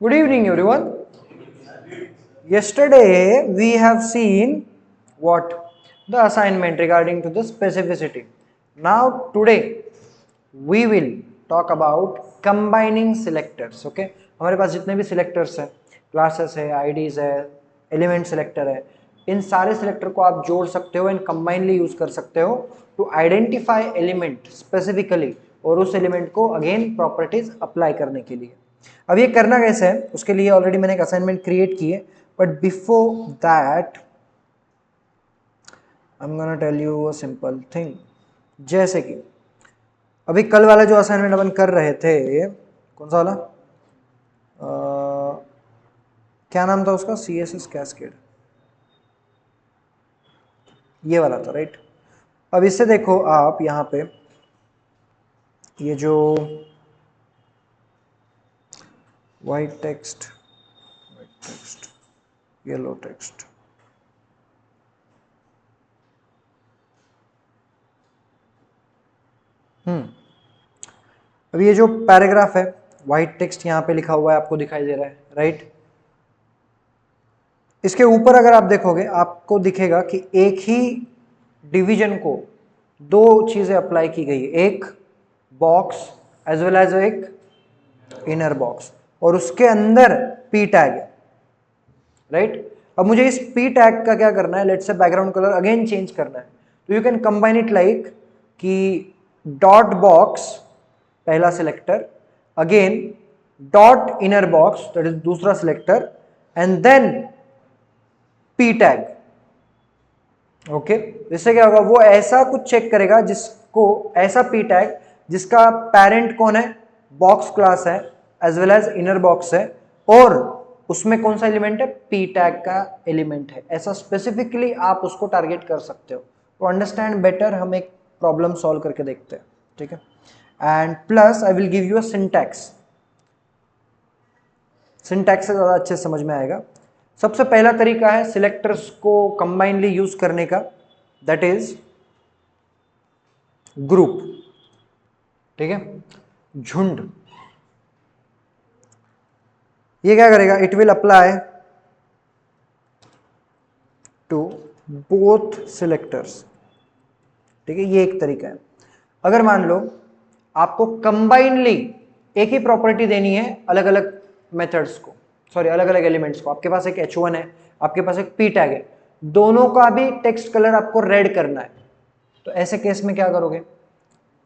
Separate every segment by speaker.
Speaker 1: Good evening, everyone. Yesterday we have seen what the assignment regarding to the specificity. Now today we will talk about combining selectors. Okay, हमारे पास जितने भी selectors हैं, classes है, IDs है, element selector है, इन सारे selector को आप जोड़ सकते हो and combinedly use कर सकते हो to identify element specifically और उस element को again properties apply करने के लिए. अब ये करना कैसे है उसके लिए ऑलरेडी मैंने एक असाइनमेंट क्रिएट की है, but before that I am gonna tell you a simple thing. जैसे कि अभी कल वाला जो असाइनमेंट अपन कर रहे थे, कौन सा वाला, क्या नाम था उसका, CSS कैस्केड, ये वाला था राइट. अब इससे देखो आप यहाँ पे ये जो white text, yellow text, अब ये जो पैराग्राफ है, व्हाइट टेक्स्ट यहाँ पे लिखा हुआ है, आपको दिखाई दे रहा है राइट. इसके ऊपर अगर आप देखोगे आपको दिखेगा कि एक ही डिवीजन को दो चीजें अप्लाई की गई है, एक बॉक्स एज वेल एज एक इनर बॉक्स, और उसके अंदर पी टैग है राइट. अब मुझे इस पी टैग का क्या करना है, let's say background colour again change करना है, तो you can combine it like कि डॉट बॉक्स पहला selector, again dot inner box that is दूसरा selector, and then P tag. Okay, इससे क्या होगा, वो ऐसा कुछ चेक करेगा जिसको, ऐसा पी टैग जिसका पेरेंट कौन है, बॉक्स क्लास है as well as inner box है, और उसमें कौन सा एलिमेंट है, पी टैग का एलिमेंट है. ऐसा स्पेसिफिकली आप उसको टारगेट कर सकते हो. तो अंडरस्टैंड बेटर हम एक प्रॉब्लम सॉल्व करके देखते हैं, ठीक है. And plus I will give you a syntax. Syntax से ज़्यादा अच्छे समझ में आएगा. सबसे पहला तरीका है सिलेक्टर्स को कंबाइनली यूज करने का, दैट इज ग्रुप. ठीक है, झुंड. ये क्या करेगा, it will apply to both selectors. ठीक है, ये एक तरीका है. अगर मान लो आपको कंबाइनली एक ही प्रॉपर्टी देनी है अलग अलग मेथड्स को, सॉरी अलग अलग एलिमेंट्स को, आपके पास एक h1 है, आपके पास एक p टैग है, दोनों का भी टेक्स्ट कलर आपको रेड करना है, तो ऐसे केस में क्या करोगे,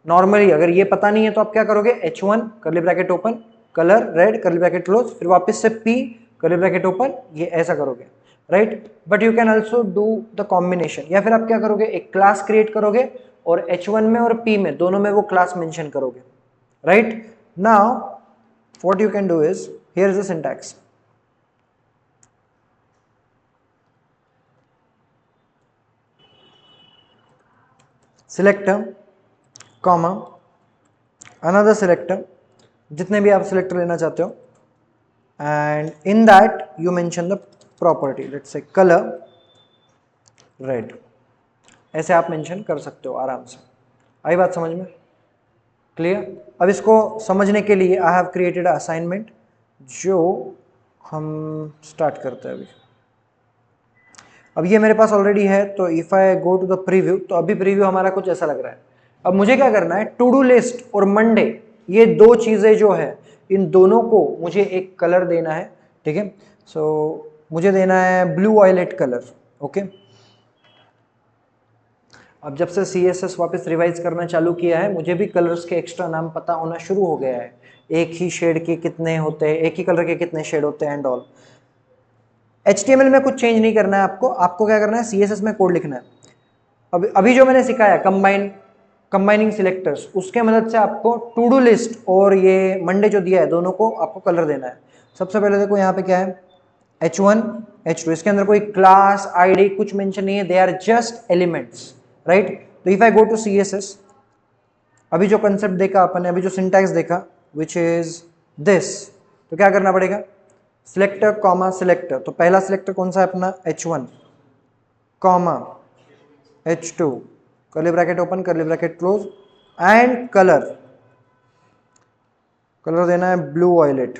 Speaker 1: नॉर्मली अगर ये पता नहीं है तो आप क्या करोगे, h1 curly bracket open, colour red curly bracket close, फिर वापस से p कर्ली ब्रैकेट ओपन, ये ऐसा करोगे right. But you can also do the combination, या फिर आप क्या करोगे, एक क्लास क्रिएट करोगे और h1 में और p में दोनों में वो क्लास मेंशन करोगे right. Now what you can do is, here is the syntax. Selector comma another selector, जितने भी आप सिलेक्टर लेना चाहते हो, and in that you mention the property, let's say colour red. ऐसे आप मेंशन कर सकते हो आराम से. आई बात समझ में, क्लियर. अब इसको समझने के लिए आई हैव क्रिएटेड असाइनमेंट जो हम स्टार्ट करते हैं अभी. अब ये मेरे पास ऑलरेडी है, तो if I go to the preview, तो अभी प्रीव्यू हमारा कुछ ऐसा लग रहा है. अब मुझे क्या करना है, टू डू लिस्ट और मंडे, ये दो चीजें जो है, इन दोनों को मुझे एक कलर देना है. ठीक है, सो मुझे देना है ब्लू वायलेट कलर. ओके, अब जब से CSS वापस रिवाइज करना चालू किया है, मुझे भी कलर्स के एक्स्ट्रा नाम पता होना शुरू हो गया है. एक ही शेड के कितने होते हैं, एक ही कलर के कितने शेड होते हैं एंड ऑल. HTML में कुछ चेंज नहीं करना है आपको. आपको क्या करना है, CSS में कोड लिखना है. अभी जो मैंने सिखाया कंबाइनिंग सिलेक्टर्स, उसके मदद से आपको टू डू लिस्ट और ये मंडे जो दिया है, दोनों को आपको कलर देना है. सबसे पहले देखो यहाँ पे क्या है, h1 h2, इसके अंदर कोई क्लास आईडी कुछ मेंशन नहीं है, they are just elements right. तो if I go to CSS, अभी जो कंसेप्ट देखा अपन ने, अभी जो सिंटैक्स देखा विच इज दिस, तो क्या करना पड़ेगा, सिलेक्टर कॉमा सिलेक्टर. तो पहला सिलेक्टर कौन सा है अपना, h1 comma h2 curly bracket open curly bracket close, and colour देना है ब्लू वायलेट.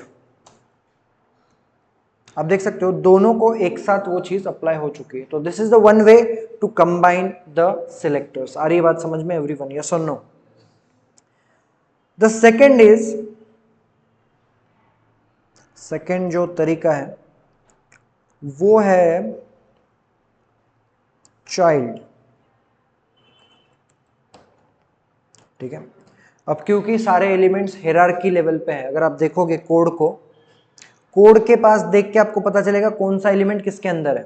Speaker 1: आप देख सकते हो दोनों को एक साथ वो चीज अप्लाई हो चुकी है। तो this is the one way to combine the selectors. आ रही बात समझ में एवरीवन? यस और no? The second is, second जो तरीका है वो है चाइल्ड। ठीक है, अब क्योंकि सारे एलिमेंट्स हायरार्की लेवल पे हैं, अगर आप देखोगे कोड को, कोड के पास देख के आपको पता चलेगा कौन सा एलिमेंट किसके अंदर है।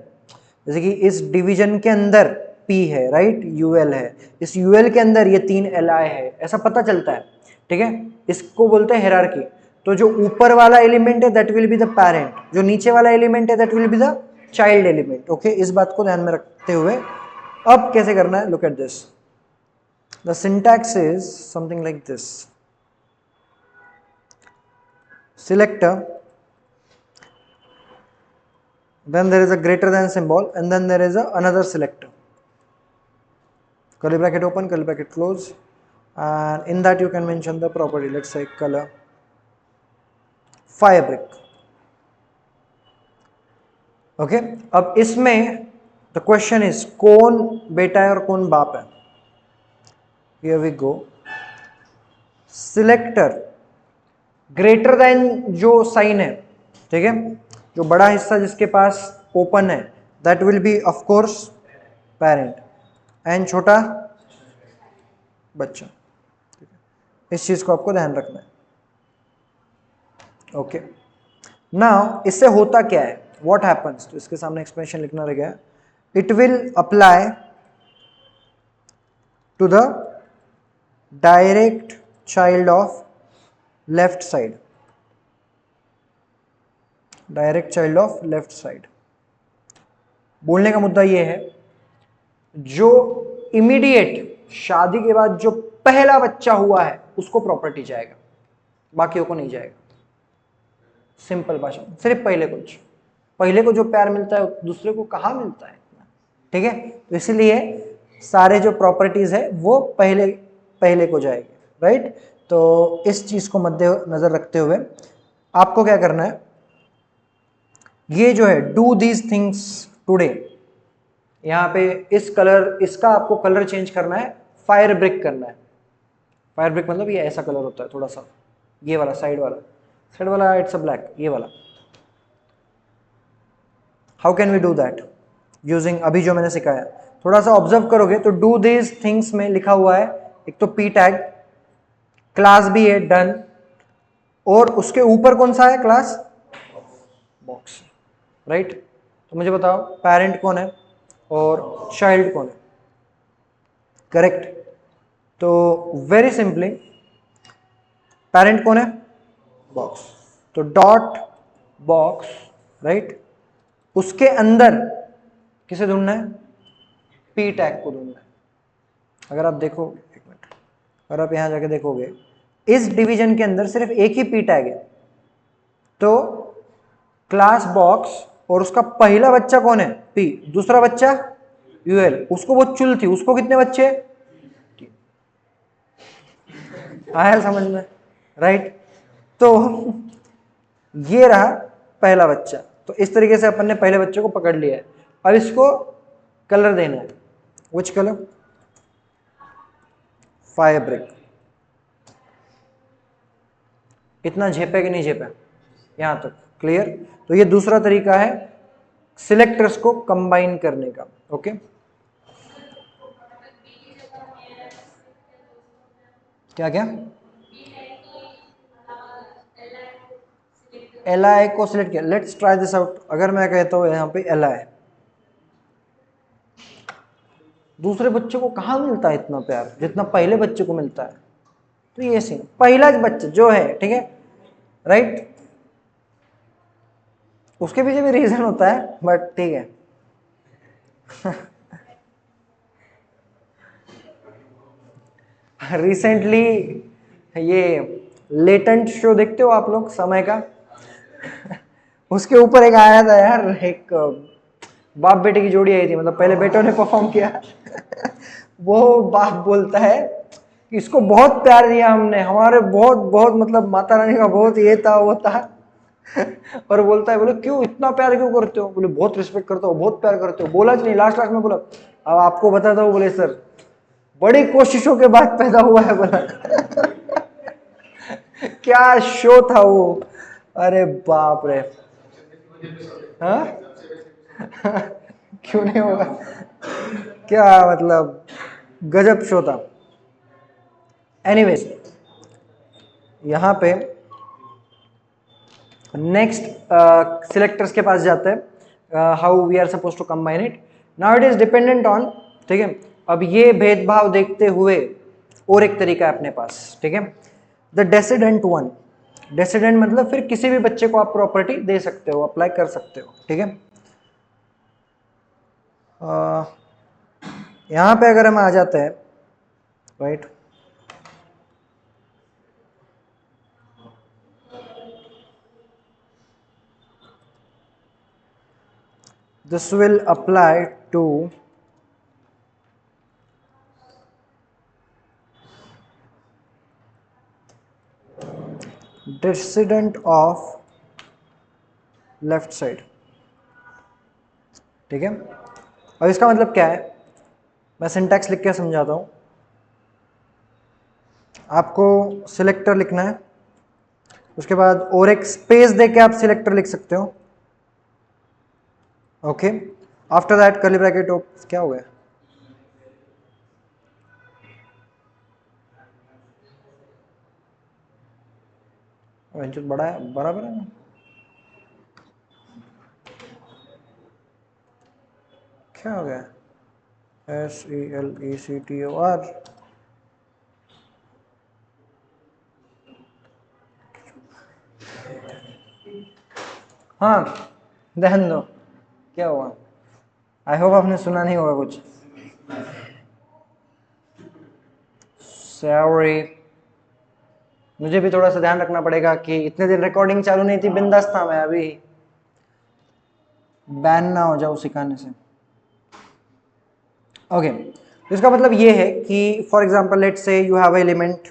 Speaker 1: जैसे कि इस डिवीजन के अंदर P है, राइट, UL है, इस UL के अंदर ये 3 Li है, ऐसा पता चलता है। ठीक है, इसको बोलते हैं हायरार्की। तो जो ऊपर वाला एलिमेंट है that will be the parent, जो नीचे वाला एलिमेंट है that will be the child element. Okay, इस बात को ध्यान में रखते हुए अब कैसे करना है, look at this. The syntax is something like this. Selector, then there is a greater than symbol, and then there is another selector. Curly bracket open, curly bracket close, and in that you can mention the property. Let's say color fabric. Okay, अब इसमें the question is कौन बेटा है और कौन बाप है। Here we go. Selector greater than जो साइन है, ठीक है, जो बड़ा हिस्सा जिसके पास ओपन है that will be of course parent, and छोटा बच्चा। इस चीज को आपको ध्यान रखना है। ओके, नाउ इससे होता क्या है, व्हाट हैपन्स, तो इसके सामने एक्सप्लेनेशन लिखना रह गया। It will apply to the direct child of left side, direct child of left side. बोलने का मुद्दा यह है जो इमीडिएट शादी के बाद जो पहला बच्चा हुआ है उसको प्रॉपर्टी जाएगा, बाकियों को नहीं जाएगा। सिंपल भाषा में, सिर्फ पहले को जो प्यार मिलता है दूसरे को कहाँ मिलता है। ठीक है, तो इसलिए सारे जो प्रॉपर्टीज है वो पहले को जाएगी, राइट। तो इस चीज को मद्देनजर रखते हुए आपको क्या करना है, ये जो है डू दीज थिंग्स टुडे, यहाँ पे इस कलर, इसका आपको कलर चेंज करना है, फायर ब्रिक करना है। फायर ब्रिक मतलब ये ऐसा कलर होता है थोड़ा सा, ये वाला साइड वाला इट्स अ ब्लैक, ये वाला। How can we do that using अभी जो मैंने सिखाया, थोड़ा सा ऑब्जर्व करोगे तो डू दीज थिंग्स में लिखा हुआ है एक तो p टैग, क्लास भी है डन, और उसके ऊपर कौन सा है, क्लास बॉक्स, राइट। तो मुझे बताओ पेरेंट कौन है और चाइल्ड कौन है, करेक्ट। तो वेरी सिंपली पेरेंट कौन है, बॉक्स, तो डॉट बॉक्स, राइट, उसके अंदर किसे ढूंढना है, p टैग को ढूंढना है। अगर आप देखो, एक मिनट, अगर आप यहां जाके देखोगे इस डिवीजन के अंदर सिर्फ एक ही p टैग है, तो क्लास बॉक्स और उसका पहला बच्चा कौन है, p, दूसरा बच्चा ul, उसको वो चुल थी, उसको कितने बच्चे, आया समझ में, राइट। तो ये रहा पहला बच्चा। तो इस तरीके से अपन ने पहले बच्चे को पकड़ लिया है। अब इसको कलर देना है, विच कलर, फायर ब्रिक। इतना झेपे कि नहीं झेपे, यहां तक क्लियर। तो ये दूसरा तरीका है सिलेक्टर्स को कंबाइन करने का। ओके, क्या क्या, Li को सिलेक्ट किया, लेट्स ट्राई दिस आउट। अगर मैं कहता हूं यहां पे Li, दूसरे बच्चे को कहां मिलता है इतना प्यार जितना पहले बच्चे को मिलता है। तो ये सीन, पहला बच्चा जो है, ठीक है, राइट, उसके पीछे भी रीजन होता है, बट ठीक है। रिसेंटली ये लेटेंट शो देखते हो आप लोग, समय का, उसके ऊपर एक आया था यार, एक बाप बेटे की जोड़ी आई थी, मतलब पहले बेटों ने परफॉर्म किया। वो बाप बोलता है कि इसको बहुत प्यार दिया हमने, हमारे बहुत बहुत मतलब माता रानी का बहुत ये था वो था, और बोलता है, बोले क्यों इतना प्यार क्यों करते हो? बोले बहुत रिस्पेक्ट करता हो, बहुत प्यार करते हो। बोला कि नहीं, लास्ट लास्ट में बोला अब आपको बताता हूँ। बोले सर बड़ी कोशिशों के बाद पैदा हुआ है। बोला क्या शो था वो, अरे बाप रे। हाँ क्यों नहीं होगा, क्या मतलब गजब शो था। एनीवेज यहाँ पे नेक्स्ट सिलेक्टर्स के पास जाते हैं, how we are suppose to combine it. Now it is dependent on, ठीक है। अब ये भेदभाव देखते हुए और एक तरीका है अपने पास, ठीक है। द डेसिडेंट वन, डेसिडेंट मतलब फिर किसी भी बच्चे को आप प्रॉपर्टी दे सकते हो, अप्लाई कर सकते हो, ठीक है। यहां पे अगर हम आ जाते हैं, right, this will apply to dissident of left side, ठीक है। अब इसका मतलब क्या है, मैं सिंटैक्स लिख के समझाता हूं। आपको सिलेक्टर लिखना है, उसके बाद और एक स्पेस देके आप सिलेक्टर लिख सकते हो, okay. After that curly bracket, क्या हो गया, बड़ा है, बराबर है ना। क्या हो गया, SELECTOR, हाँ ध्यान दो क्या हुआ। आई होप आपने सुना नहीं होगा कुछ, सॉरी। मुझे भी थोड़ा सा ध्यान रखना पड़ेगा कि इतने दिन रिकॉर्डिंग चालू नहीं थी, बिंदास था मैं, अभी बैन ना हो जाओ सिखाने से, ओके। तो इसका मतलब ये है कि for example let's say you have element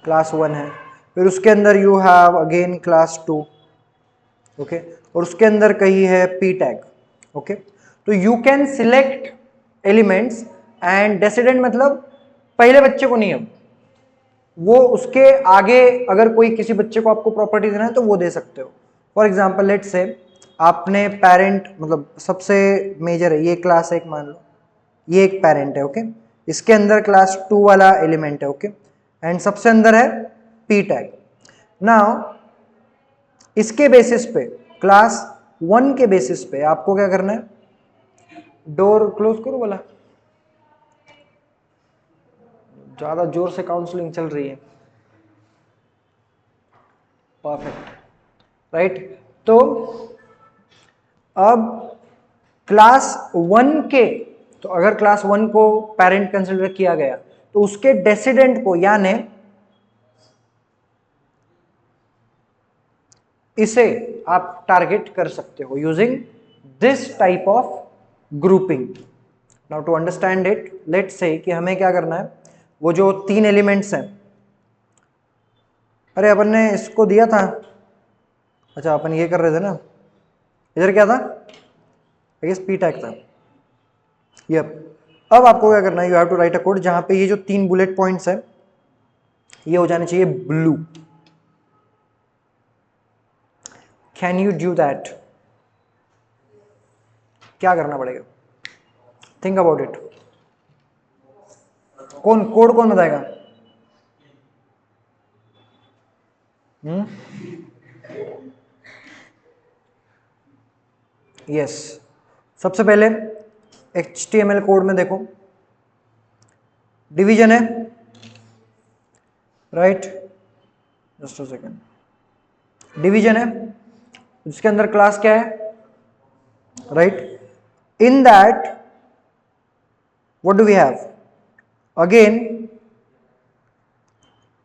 Speaker 1: class 1 है, फिर उसके अंदर you have again class 2, okay, और उसके अंदर कहीं है p टैग, ओके। तो you can select elements and descendant मतलब पहले बच्चे को नहीं, अब वो उसके आगे अगर कोई किसी बच्चे को आपको प्रॉपर्टी देना है तो वो दे सकते हो। फॉर एग्जाम्पल लेट्स से आपने पेरेंट मतलब सबसे मेजर है ये क्लास एक, मान लो ये एक पेरेंट है, ओके। इसके अंदर क्लास 2 वाला एलिमेंट है, ओके, एंड सबसे अंदर है p टैग। नाउ इसके बेसिस पे, क्लास 1 के बेसिस पे आपको क्या करना है, डोर क्लोज करो बोला, ज्यादा जोर से काउंसलिंग चल रही है, परफेक्ट, राइट। तो अब क्लास 1 के, तो अगर क्लास 1 को पेरेंट कंसिडर किया गया तो उसके डेसिडेंट को, यानी इसे आप टारगेट कर सकते हो using this type of grouping. Now to understand it, let's say कि हमें क्या करना है, वो जो 3 एलिमेंट्स हैं, अरे अपन ने इसको दिया था, अच्छा अपन ये कर रहे थे ना, इधर क्या था, आई गेस p टैग था, यप। अब आपको क्या करना है, you have to write a code जहां पे ये जो 3 बुलेट पॉइंट्स है ये हो जाने चाहिए blue. Can you do that? क्या करना पड़ेगा, थिंक अबाउट इट। कौन कोड कौन बताएगा? यस, सबसे पहले HTML कोड में देखो, डिवीजन है, right, just a second, division है, जिसके अंदर क्लास क्या है, right. In that what do we have, again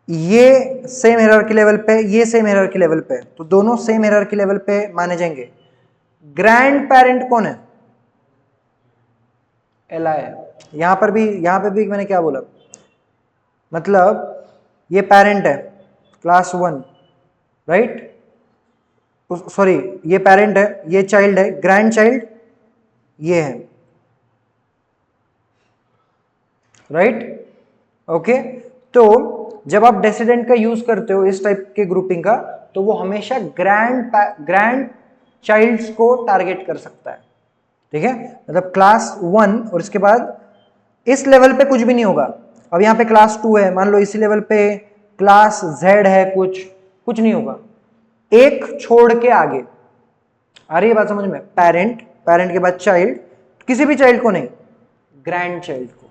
Speaker 1: ये सेम हायरार्की लेवल पे, ये सेम हायरार्की लेवल पे, तो दोनों सेम हायरार्की लेवल पे माने जाएंगे। ग्रैंड पेरेंट कौन है, Li है। यहां पर भी मैंने क्या बोला, मतलब ये पेरेंट है क्लास 1, राइट, सॉरी ये पेरेंट है, ये चाइल्ड है, ग्रैंड चाइल्ड ये है, राइट, ओके। तो जब आप डेसिडेंट का यूज करते हो इस टाइप के ग्रुपिंग का, तो वो हमेशा ग्रैंड चाइल्ड्स को टारगेट कर सकता है, ठीक है। मतलब क्लास 1 और इसके बाद इस लेवल पे कुछ भी नहीं होगा। अब यहाँ पे क्लास 2 है, मान लो इसी लेवल पे क्लास Z है, कुछ नहीं होगा, एक छोड़ के आगे। आ रही है बात समझ में? पेरेंट के बाद चाइल्ड, किसी भी चाइल्ड को नहीं, ग्रैंड चाइल्ड को,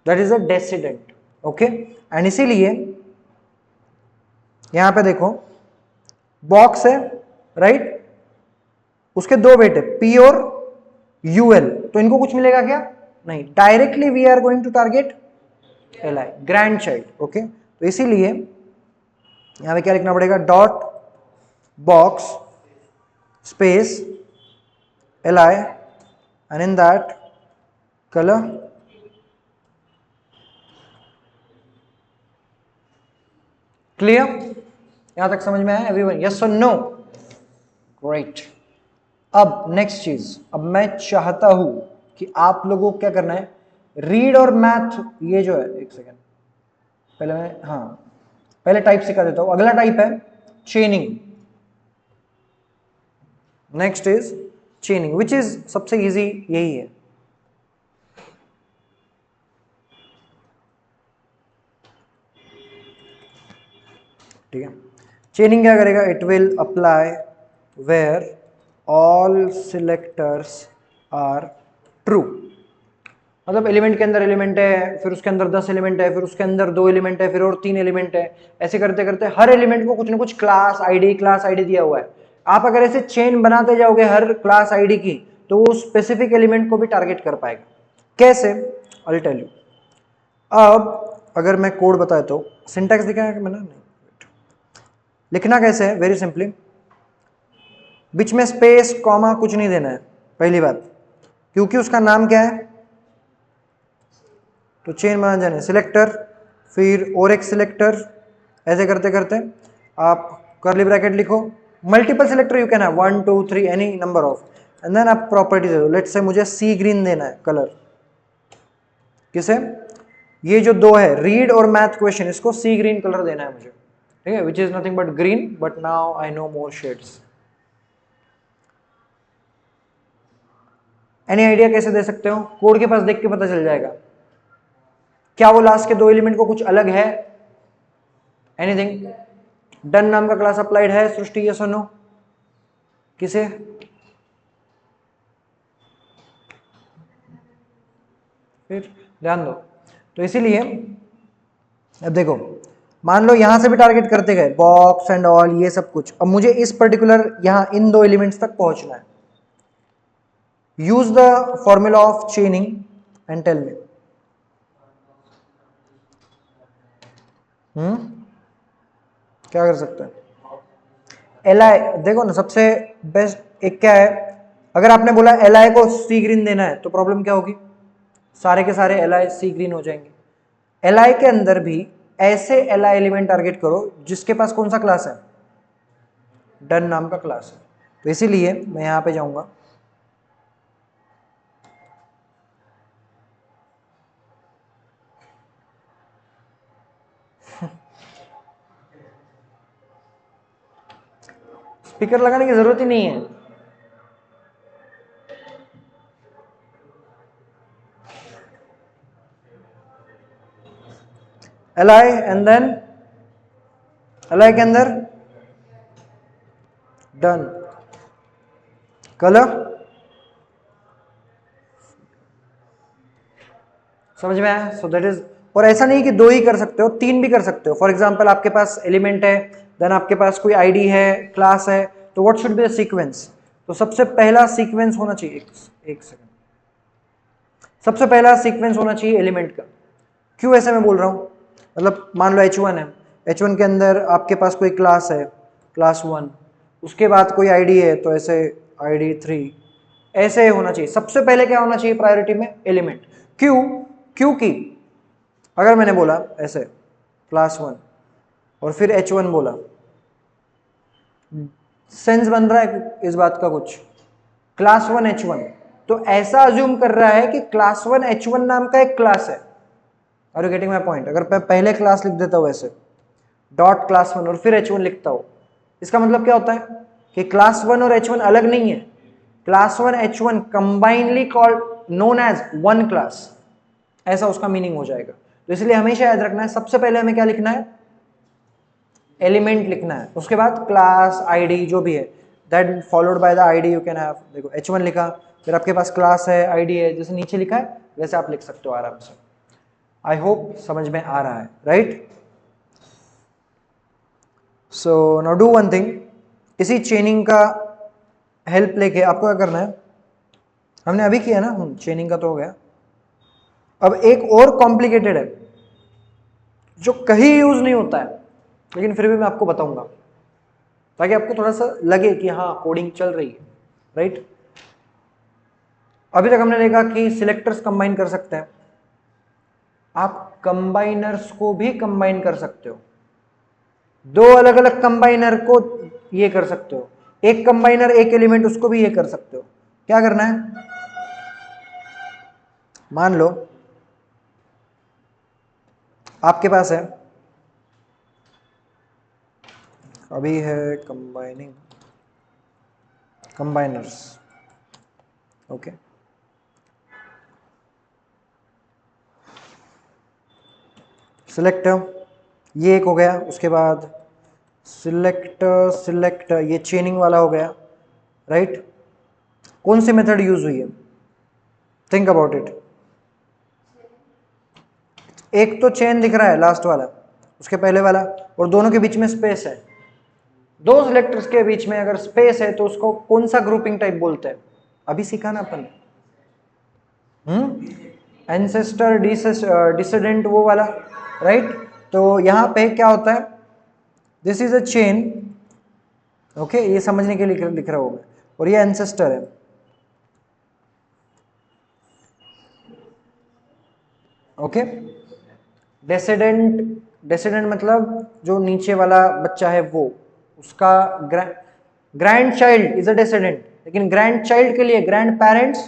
Speaker 1: that is a descendant, okay. And इसीलिए यहां पे देखो बॉक्स है, राइट, उसके दो बेटे P और UL, तो इनको कुछ मिलेगा क्या? नहीं, directly we are going to target Li, grand child, okay. तो इसीलिए यहां पे क्या लिखना पड़ेगा? Dot box space Li and in that color clear? यहां तक समझ में आया एवरीवन? यस और नो? ग्रेट। अब नेक्स्ट चीज, अब मैं चाहता हूं कि आप लोगों को क्या करना है, रीड और मैथ, ये जो है, एक सेकेंड पहले मैं, हाँ पहले टाइप सिखा देता हूं। अगला टाइप है chaining, next is chaining, which is सबसे इजी यही है। ठीक है, चेनिंग क्या करेगा? It will apply where all selectors are true. मतलब एलिमेंट के अंदर एलिमेंट है, फिर उसके अंदर 10 एलिमेंट है, फिर उसके अंदर 2 एलिमेंट है, फिर और 3 एलिमेंट है, ऐसे करते करते हर एलिमेंट को कुछ ना कुछ क्लास आईडी दिया हुआ है। आप अगर ऐसे चेन बनाते जाओगे हर क्लास आईडी की, तो वो स्पेसिफिक एलिमेंट को भी टारगेट कर पाएगा। कैसे? I tell you. अब अगर मैं कोड बताया तो सिंटैक्स दिखाया कि मैंने? नहीं, लिखना कैसे है? वेरी सिंपली, बीच में स्पेस कॉमा कुछ नहीं देना है, पहली बात, क्योंकि उसका नाम क्या है, तो चेन बना जाने सिलेक्टर, फिर और एक सिलेक्टर, ऐसे करते करते आप कर्ली ब्रैकेट लिखो, multiple selector you can have 1 2 3 any number of, and then आप प्रॉपर्टी दे दो। लेट्स से मुझे सी ग्रीन देना है कलर, किसे? ये जो दो है रीड और मैथ क्वेश्चन, इसको सी ग्रीन कलर देना है मुझे, ठीक है, which is nothing but green, but now I know more shades. Any idea कैसे दे सकते हो? कोड के पास देख के पता चल जाएगा। क्या वो लास्ट के दो एलिमेंट को कुछ अलग है? एनीथिंग? डन नाम का क्लास अप्लाइड है सृष्टि, यस और नो? किसे? फिर ध्यान दो। तो इसीलिए अब देखो, मान लो यहां से भी टारगेट करते गए बॉक्स एंड ऑल ये सब कुछ, अब मुझे इस पर्टिकुलर यहां इन दो एलिमेंट्स तक पहुंचना है। Use the formula of chaining and tell me. क्या कर सकते हैं? Li, देखो ना, सबसे बेस्ट एक क्या है, अगर आपने बोला Li को सी ग्रीन देना है, तो प्रॉब्लम क्या होगी? सारे के सारे Li सी ग्रीन हो जाएंगे। Li के अंदर भी ऐसे Li एलिमेंट टारगेट करो जिसके पास कौन सा क्लास है? डन नाम का क्लास है। तो इसीलिए मैं यहां पे जाऊंगा, स्पीकर लगाने की जरूरत ही नहीं है। Li एंड देन Li के अंदर डन कलर, समझ में आया? सो दैट इज, और ऐसा नहीं कि दो ही कर सकते हो, तीन भी कर सकते हो। फॉर एग्जाम्पल आपके पास एलिमेंट है, देन आपके पास कोई आईडी है, क्लास है, तो what should be the sequence? तो सबसे पहला सीक्वेंस होना चाहिए, एक सेकंड, सबसे पहला सीक्वेंस होना चाहिए एलिमेंट का। क्यों ऐसे मैं बोल रहा हूं? मतलब मान लो H1 है, H1 के अंदर आपके पास कोई क्लास है, क्लास 1, उसके बाद कोई आईडी है, तो ऐसे आईडी 3, ऐसे होना चाहिए। सबसे पहले क्या होना चाहिए प्रायोरिटी में? एलिमेंट। क्यों? क्योंकि अगर मैंने बोला ऐसे क्लास 1 और फिर H1 बोला, सेंस बन रहा है इस बात का कुछ? क्लास 1 H1, तो ऐसा अज्यूम कर रहा है कि क्लास 1 H1 नाम का एक क्लास है। Are you getting my point? अगर मैं पहले क्लास लिख देता हूं ऐसे डॉट क्लास 1 और फिर H1 लिखता हूं, इसका मतलब क्या होता है कि क्लास 1 और H1 अलग नहीं है, class 1 H1 combinedly called known as one class, ऐसा उसका मीनिंग हो जाएगा। तो इसलिए हमेशा याद रखना है, सबसे पहले हमें क्या लिखना है? एलिमेंट लिखना है, उसके बाद क्लास आईडी जो भी है, that followed by the ID you can have. देखो H1 लिखा, फिर आपके पास क्लास है, आईडी है, जैसे नीचे लिखा है वैसे आप लिख सकते हो आराम से। आई होप समझ में आ रहा है, right? So now do one thing, इसी चेनिंग का हेल्प लेके आपको क्या करना है, हमने अभी किया ना, चेनिंग का तो हो गया। अब एक और कॉम्प्लिकेटेड है जो कहीं यूज नहीं होता है, लेकिन फिर भी मैं आपको बताऊंगा ताकि आपको थोड़ा सा लगे कि हाँ कोडिंग चल रही है, राइट? अभी तक हमने देखा कि सिलेक्टर्स कंबाइन कर सकते हैं, आप कंबाइनर्स को भी कंबाइन कर सकते हो, दो अलग अलग कंबाइनर को ये कर सकते हो, एक कंबाइनर एक एलिमेंट उसको भी ये कर सकते हो। क्या करना है, मान लो आपके पास है, अभी है कंबाइनिंग कंबाइनर्स, ओके। सिलेक्ट ये एक हो गया, उसके बाद सिलेक्ट ये चेनिंग वाला हो गया, राइट? कौन सी मेथड यूज हुई है? Think about it. एक तो चेन दिख रहा है लास्ट वाला, उसके पहले वाला, और दोनों के बीच में स्पेस है। दो सिलेक्टर्स के बीच में अगर स्पेस है तो उसको कौन सा ग्रुपिंग टाइप बोलते हैं? अभी सीखा ना अपन, एंसेस्टर डिसेंडेंट वो वाला, राइट? तो यहां पे क्या होता है, this is a chain, okay, ये समझने के लिए लिख रहा हूं मैं, और ये एंसेस्टर है, ओके। डेसेडेंट मतलब जो नीचे वाला बच्चा है वो, उसका grandchild is a descendant, लेकिन ग्रैंड चाइल्ड के लिए ग्रैंड पेरेंट्स,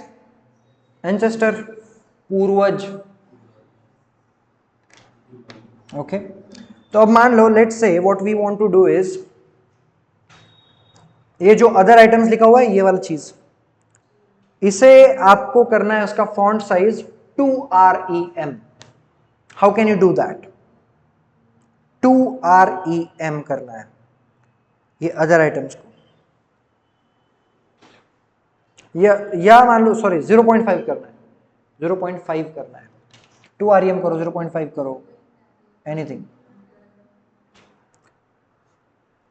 Speaker 1: एंसेस्टर, पूर्वज, ओके। तो अब मान लो, let's say what we want to do is, ये जो अदर आइटम्स लिखा हुआ है ये वाला चीज, इसे आपको करना है उसका font size 2REM। How can you do that? 2REM करना है ये अदर आइटम्स को, या मान लो सॉरी 0.5 करना है, 0.5 करना है, 2REM करो, 0.5 करो, एनीथिंग।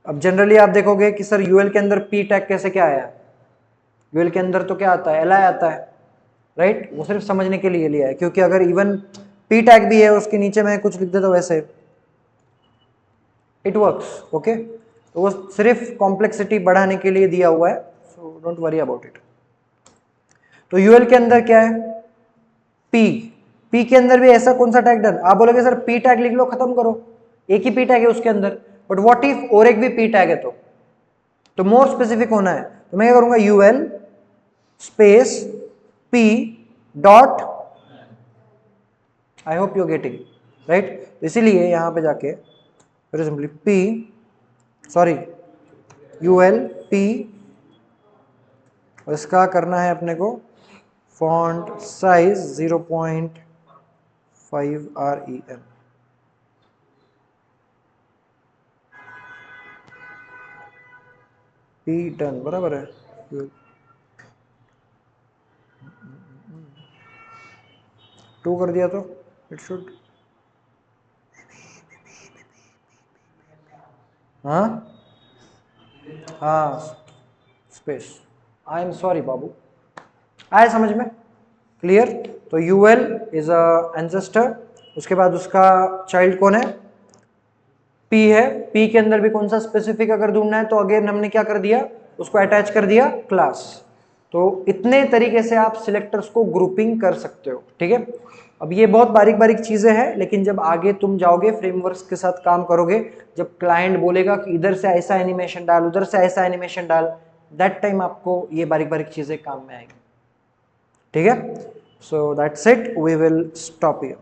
Speaker 1: अब जनरली आप देखोगे कि सर यूएल के अंदर पी टैग कैसे क्या आया, यूएल के अंदर तो क्या आता है, एलआई आता है, राइट? वो सिर्फ समझने के लिए लिया है, क्योंकि अगर इवन पी टैग भी है उसके नीचे मैं कुछ लिख देता हूं वैसे, इट वर्क्स, ओके। तो वो सिर्फ कॉम्प्लेक्सिटी बढ़ाने के लिए दिया हुआ है, so don't worry about it. तो यूएल के अंदर क्या है, पी के अंदर भी ऐसा कौन सा टैग डन? आप बोलोगे सर पी टैग लिख लो, खत्म करो, एक ही पी टैग है उसके अंदर, बट व्हाट इफ और एक भी पी टैग है? तो मोर स्पेसिफिक होना है, तो मैं क्या करूंगा, UL space P dot, I hope you getting, right? इसीलिए यहां पे जाके very simply P, sorry UL P, और इसका करना है अपने को font size 0.5 REM, P done, बराबर है। 2 कर दिया तो इट शुड, हाँ स्पेस, आई एम सॉरी बाबू, आया समझ में? क्लियर? तो यूएल इज अ एंसेस्टर, उसके बाद उसका चाइल्ड कौन है, पी है, पी के अंदर भी कौन सा स्पेसिफिक अगर ढूंढना है तो अगेन हमने क्या कर दिया, उसको अटैच कर दिया क्लास। तो इतने तरीके से आप सिलेक्टर्स को ग्रुपिंग कर सकते हो, ठीक है? अब ये बहुत बारीक बारीक चीजें हैं, लेकिन जब आगे तुम जाओगे फ्रेमवर्क्स के साथ काम करोगे, जब क्लाइंट बोलेगा कि इधर से ऐसा एनिमेशन डाल, उधर से ऐसा एनिमेशन डाल, दैट टाइम आपको ये बारीक बारीक चीजें काम में आएगी। ठीक है, so that's it, we will stop here.